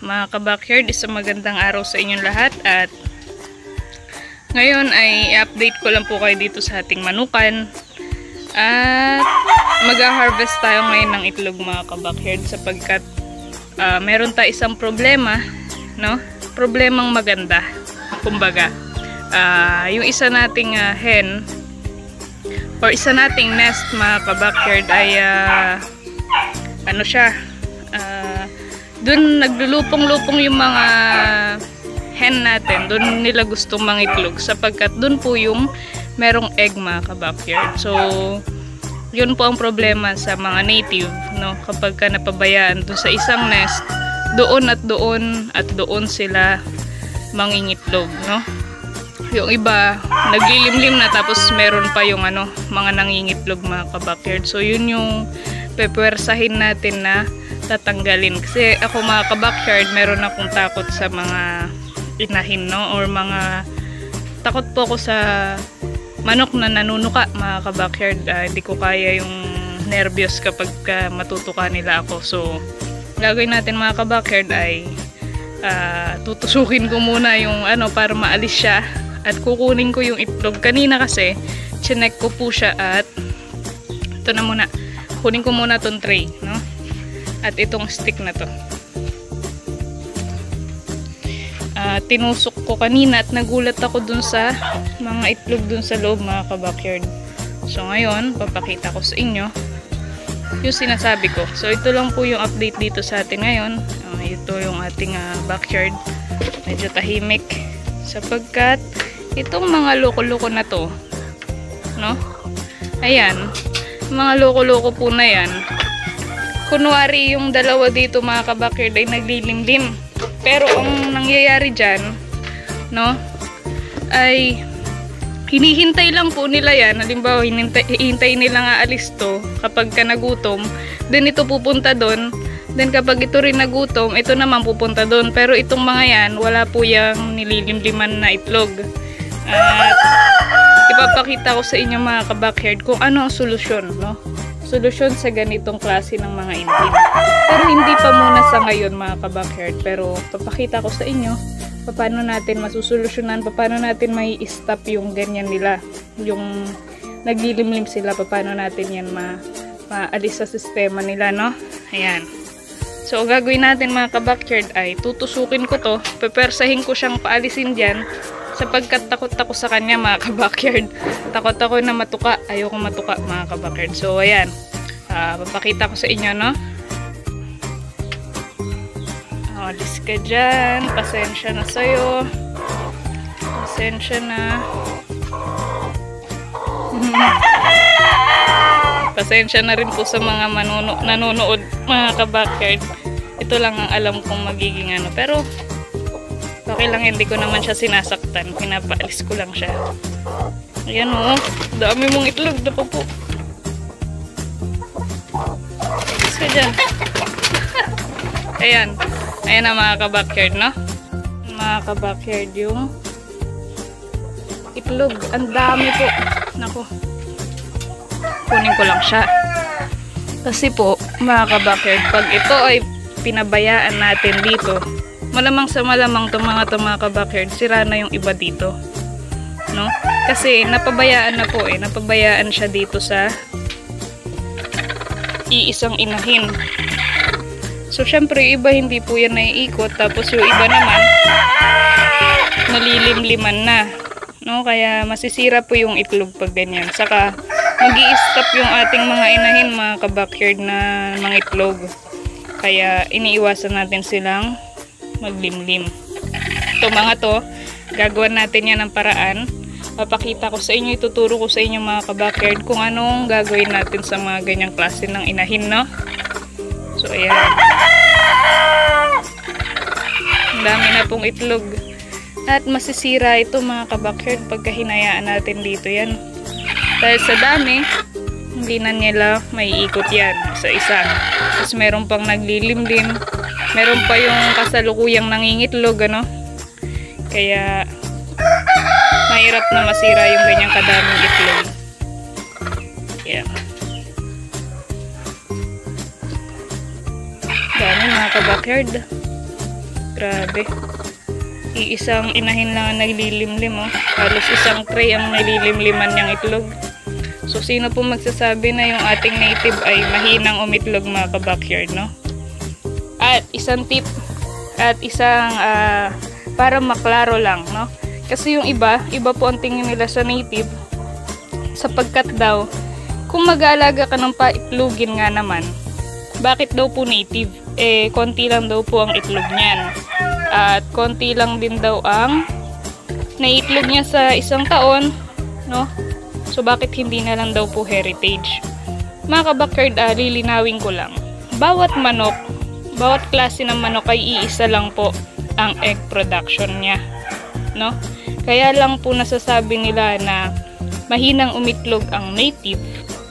mga ka-backyard, isang magandang araw sa inyong lahat. At ngayon ay i-update ko lang po kayo dito sa ating manukan. At mag-harvest tayo ngayon ng itlog mga ka-backyard sapagkat meron tayo isang problema, no? Problemang maganda, kumbaga. Yung isa nating hen or isa nating nest mga ka-backyard ay ano siya, dun naglulupong-lupong yung mga hen natin, dun nila gustong mangitlog sapagkat dun po yung merong egg mga ka-backyard. So yun po ang problema sa mga native, no? Kapag ka napabayaan dun sa isang nest, doon at doon sila mangingitlog, no? Yung iba naglilimlim na tapos meron pa yung mga nangingitlog mga ka-backyard. So yun yung pepwersahin natin na tatanggalin. Kasi ako mga ka-backyard, meron akong takot sa mga inahin, no? Or mga takot po ako sa manok na nanunuka mga ka-backyard. Hindi ko kaya yung nervyos kapag matutuka nila ako. So gagawin natin mga ka-backyard ay tutusukin ko muna yung para maalis siya at kukunin ko yung itlog. Kanina kasi chinek ko po siya at ito na muna, kunin ko muna tong tray, no? At itong stick na to tinusok ko kanina at nagulat ako dun sa mga itlog dun sa loob mga ka-backyard. So ngayon papakita ko sa inyo yung sinasabi ko. So ito lang po yung update dito sa atin ngayon. Ito yung ating backyard, medyo tahimik sapagkat itong mga loko-loko na to, no? Ayan, mga loko-loko po na yan. Kunwari yung dalawa dito mga ka-backyard ay naglilimlim. Pero ang nangyayari dyan, no, ay hinihintay lang po nila yan. Halimbawa, hinihintay nila nga alis to kapag ka nagutom. Then ito pupunta doon. Then kapag ito rin nagutom, ito naman pupunta doon. Pero itong mga yan, wala po yung nililimliman na itlog. At ipapakita ko sa inyo mga ka-backyard kung ano ang solusyon, no? Solusyon sa ganitong klase ng mga inhin. Pero hindi pa muna sa ngayon mga ka-backyard. Pero papakita ko sa inyo paano natin masusolusyonan, paano natin may stop yung ganyan nila. Yung naglilimlim sila, paano natin yan maalis sa sistema nila, no? Ayan. So gagawin natin mga ka-backyard ay tutusukin ko to, pepersahin ko siyang paalisin dyan sapagkat takot ako sa kanya mga ka-backyard. Takot ako na matuka. Ayoko matuka mga ka-backyard. So ayan, papakita ko sa inyo, no? Alis ka dyan. Pasensya na sa'yo. Pasensya na. Pasensya na rin po sa mga nanonood mga ka-backyard. Ito lang ang alam kong magiging pero okay lang, hindi ko naman siya sinasaktan. Pinapaalis ko lang siya. Ayan dami mong itlog na po. Alis ka dyan. Ayan. Ayan na mga ka-backyard, no? Mga ka-backyard yung itlog. Ang dami po. Naku. Kunin ko lang siya. Kasi po, mga ka-backyard, pag ito ay pinabayaan natin dito, malamang sa malamang mga ka-backyard, sira na yung iba dito, no? Kasi napabayaan na po napabayaan siya dito sa iisang inahin. So syempre iba hindi po yan naiikot, tapos yung iba naman nalilimliman na, no? Kaya masisira po yung itlog pag ganyan. Saka magi-stop yung ating mga inahin mga ka-backyard na mga itlog. Kaya iniiwasan natin silang maglimlim. Ito mga to, gagawin natin yan ng paraan. Papakita ko sa inyo, ituturo ko sa inyo mga ka-backyard kung anong gagawin natin sa mga ganyang klase ng inahin, no? So ayan. Ang dami na pong itlog. At masisira ito mga ka-backyard pagka hinayaan natin dito yan. Dahil sa dami, hindi na nila may ikot yan sa isa. Tapos meron pang naglilimlim. Meron pa yung kasalukuyang nangingitlog, Kaya mahirap na masira yung ganyang kadaming itlog. Yeah. Dami mga ka-backyard. Grabe. Iisang inahin lang ang naglilimlim, oh. Halos isang tray ang naglilimliman niyang itlog. So, sino po magsasabi na yung ating native ay mahinang umitlog, mga ka-backyard, no? At isang tip, at isang para maklaro lang, no? Kasi yung iba po ang tingin nila sa native, sapagkat daw, kung mag-aalaga ka ng paitlogin nga naman, bakit daw po native? Eh, konti lang daw po ang itlog niyan. At konti lang din daw ang naitlog niya sa isang taon, no? So, bakit hindi na lang daw po heritage? Mga ka-backyard, lilinawin ko lang. Bawat manok, bawat klase ng manok ay iisa lang po ang egg production niya, no? Kaya lang po nasasabi nila na mahinang umitlog ang native,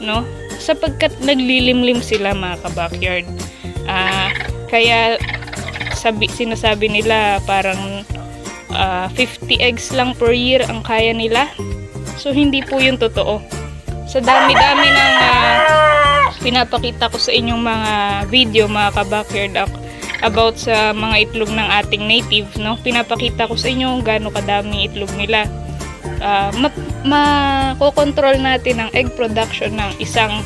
no? Sapagkat naglilimlim sila, mga ka-backyard. Kaya sinasabi nila parang 50 eggs lang per year ang kaya nila. So, hindi po yun totoo. Sa dami-dami ng pinapakita ko sa inyong mga video, mga ka-backyard, about sa mga itlog ng ating native, no? Pinapakita ko sa inyo kung gaano kadami itlog nila. Makokontrol natin ang egg production ng isang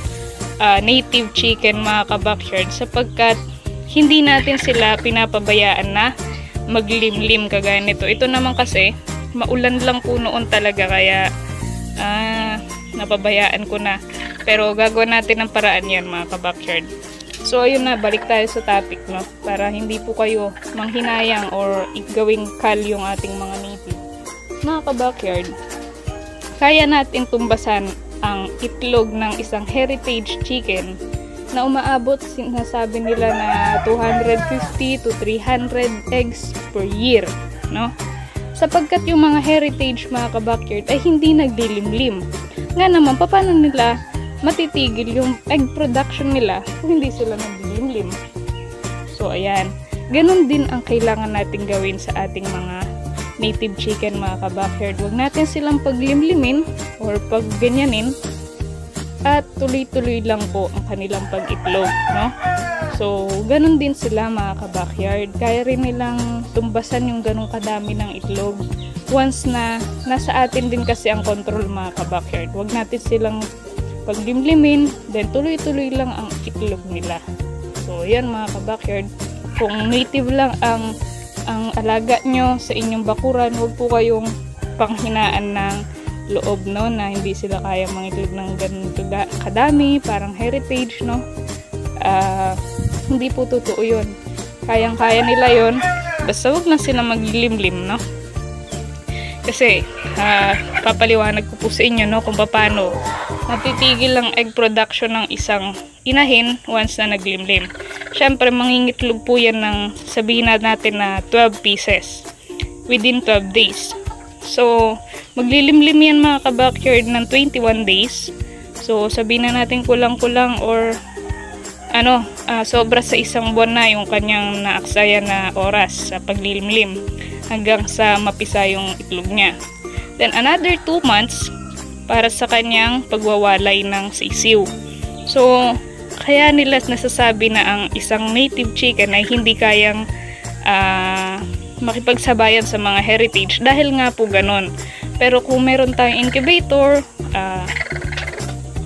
native chicken, mga ka-backyard, sapagkat hindi natin sila pinapabayaan na maglimlim kagaya nito. Ito naman kasi, maulan lang po noon talaga, kaya napabayaan ko na. Pero gagawin natin ng paraan yan, mga ka-backyard. So, ayun na, balik tayo sa topic, no? Para hindi po kayo manghinayang or gawing kal yung ating mga native. Mga ka-backyard, kaya natin tumbasan ang itlog ng isang heritage chicken na umaabot, sinasabi nila na 250 to 300 eggs per year, no? Sapagkat yung mga heritage, mga ka-backyard, ay hindi naglilimlim. Nga naman, paano nila matitigil yung egg production nila kung hindi sila naglilimlim? So, ayan. Ganon din ang kailangan natin gawin sa ating mga native chicken, mga ka-backyard. Huwag natin silang paglimlimin or pagganyanin at tuloy-tuloy lang po ang kanilang pag-itlog, no? So, ganun din sila, mga ka-backyard. Kaya rin nilang tumbasan yung ganung kadami ng itlog. Once na nasa atin din kasi ang control, mga ka-backyard. Huwag natin silang paglimlimin, then tuloy-tuloy lang ang itlog nila. So, yan, mga ka-backyard. Kung native lang ang alaga nyo sa inyong bakuran, huwag po kayong panghinaan ng loob, no? Na hindi sila kaya mangitlog ng ganun kadami, parang heritage, no? Hindi po totoo yun. Kayang-kaya nila yun. Basta huwag na sila maglilimlim, no? Kasi, papaliwanag ko po sa inyo, no? Kung paano matitigil ang egg production ng isang inahin once na naglimlim. Siyempre, mangingitlog po yan ng, sabihin natin na 12 pieces within 12 days. So, maglilimlim yan, mga ka-backyard, ng 21 days. So, sabihin na natin kulang-kulang or sobra sa isang buwan na yung kanyang naaksaya na oras sa paglilimlim hanggang sa mapisa yung itlog niya. Then another 2 months para sa kanyang pagwawalay ng sisiw. So, kaya nila nasasabi na ang isang native chicken ay hindi kayang makipagsabayan sa mga heritage dahil nga po ganon. Pero kung meron tayong incubator,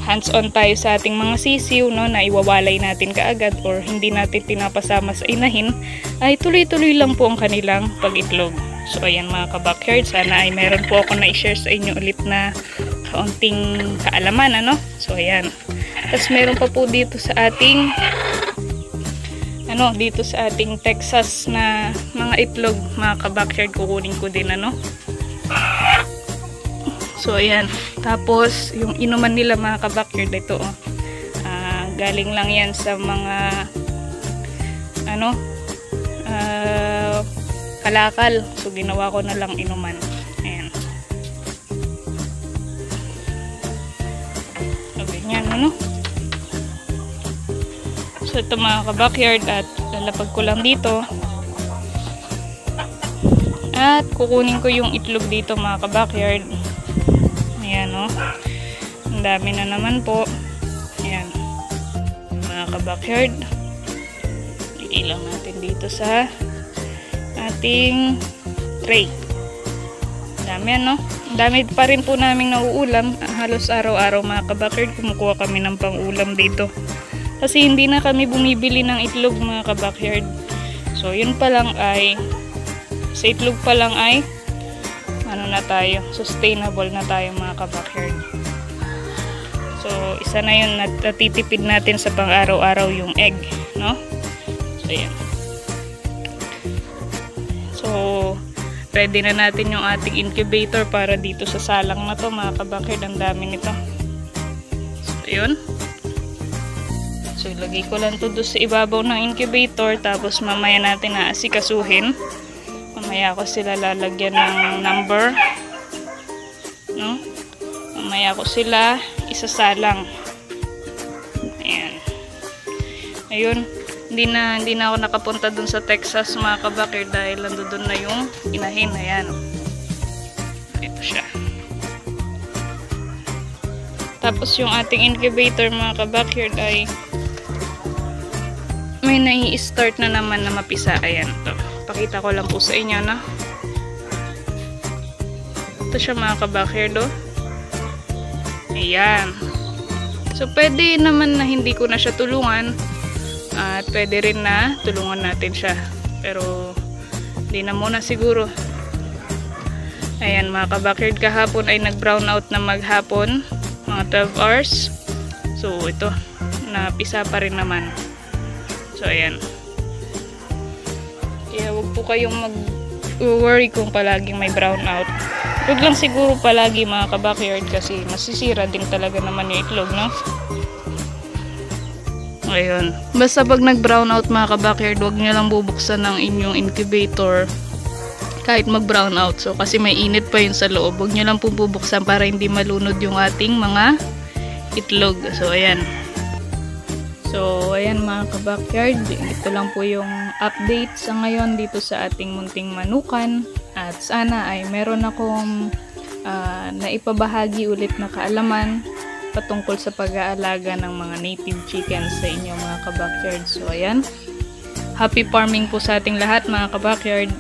hands-on tayo sa ating mga sisiw, no, na iwawalay natin kaagad or hindi natin pinapasama sa inahin, ay tuloy-tuloy lang po ang kanilang pag-itlog. So, ayan, mga ka-backyard, sana ay meron po ako na i-share sa inyo ulit na kaunting kaalaman, ano? So, ayan. Tapos, meron pa po dito sa ating dito sa ating Texas na mga itlog, mga ka-backyard, kukunin ko din, ano? So, ayan. Tapos, yung inuman nila, mga ka-backyard, ito, galing lang yan sa mga, kalakal. So, ginawa ko na lang inuman. Ayan. So, ganyan, So, ito, mga ka-backyard, at lalapag ko lang dito. At, kukunin ko yung itlog dito, mga ka-backyard. Ayan, ang dami na naman po. Ayan, mga ka-backyard, iilang natin dito sa ating tray. Dami ano? Dami pa rin po naming nauulam. Halos araw-araw mga kabackyard, kumukuha kami ng pang-ulam dito. Kasi hindi na kami bumibili ng itlog mga kabackyard. So yun pa lang ay, sa itlog pa lang ay, ano na tayo, sustainable na tayo mga kabackyard. So isa na yun, natitipid natin sa pang-araw-araw yung egg, no? So yan. So ready na natin yung ating incubator para dito sa salang na to mga kabackyard. Ang dami nito. So yun. So ilagay ko lang to doon sa ibabaw ng incubator, tapos mamaya natin aasikasuhin. Mamaya ko sila lalagyan ng number, no? Mamaya ko sila isasalang. Ayan. Ayun. Hindi na ako nakapunta dun sa Texas mga kabackyard dahil nandoon na yung inahin. Ayan. Ito siya. Tapos yung ating incubator mga kabackyard ay may nai-start na naman na mapisa. Ayan to. Pakita ko lang po sa inyo na. Ito siya mga kabackyard, oh. Ayan. So pwede naman na hindi ko na siya tulungan. At pwede rin na tulungan natin siya. Pero hindi na muna siguro. Ayan mga kabackyard, kahapon ay nag-brown out na maghapon. Mga 12 hours. So ito, napisa pa rin naman. So ayan. Kaya wag po kayong mag-worry kung palaging may brown out. Huwag lang siguro palagi mga kabackyard kasi masisira din talaga naman yung itlog, no? Ayun. Basta pag nag-brown out mga kabackyard, huwag nyo lang bubuksan ng inyong incubator kahit mag-brown out. So kasi may init pa yun sa loob. Huwag nyo lang po bubuksan para hindi malunod yung ating mga itlog. So ayan. So ayan mga kabackyard, ito lang po yung update sa ngayon dito sa ating munting manukan. At sana ay meron akong naipabahagi ulit na kaalaman patungkol sa pag-aalaga ng mga native chickens sa inyong mga kabackyard. So ayan, happy farming po sa ating lahat mga kabackyard.